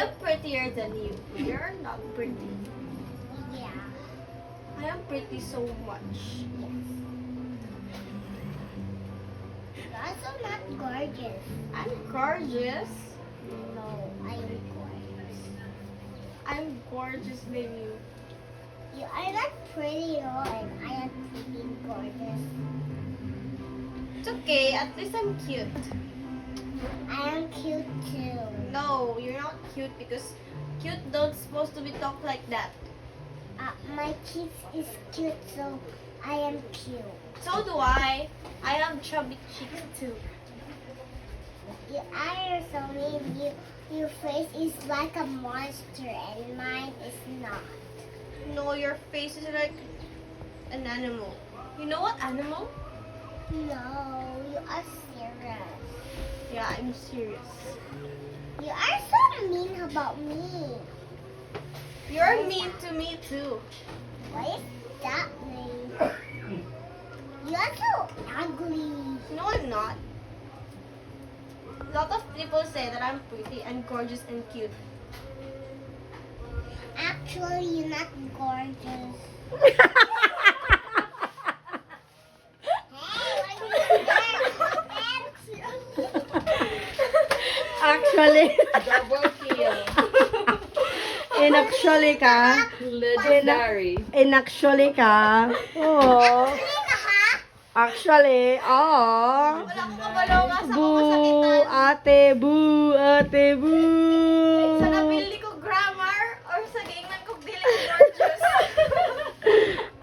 am prettier than you. You're not pretty. Yeah. I am pretty so much. You're also not gorgeous. I'm gorgeous. No, I am gorgeous. I'm gorgeous than you. You are not pretty at all, and I am pretty gorgeous. It's okay. At least I'm cute. I am cute too. No, you're not cute because cute don't supposed to be talked like that. My cheeks is cute, so I am cute. So do I. I have chubby cheeks too. You are so mean. Your face is like a monster, and mine is not. No, your face is like an animal. You know what animal? No, you are serious. Yeah, I'm serious. You are so mean about me. You're mean to me too. What does that mean? You are so ugly. No, I'm not. A lot of people say that I'm pretty and gorgeous and cute. Actually, you're not gorgeous. Actually, Double kill. actually ka, Legendary. oh, actually, oh. Wala akong kabalaw nga sa Boo, kasakitan. ate, boo. Sa nabili ko grammar or sa gingan ko dili ko gorgeous.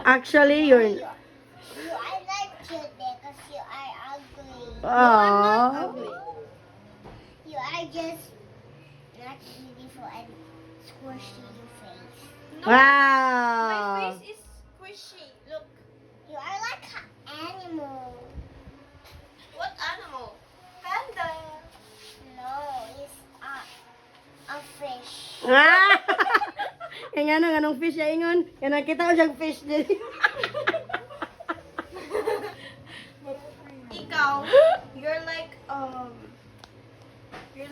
Actually, you're, You are not cute because you are ugly. oh. Ugly. You are just not beautiful and squishy your face. No, my Wow. face is squishy. Look, You are like an animal. what animal? Panda. No, it's a fish. Ah! Kaya nga nung anong fish ya ingon? Kaya nakita ko siyang fish din. Ikaw, you're like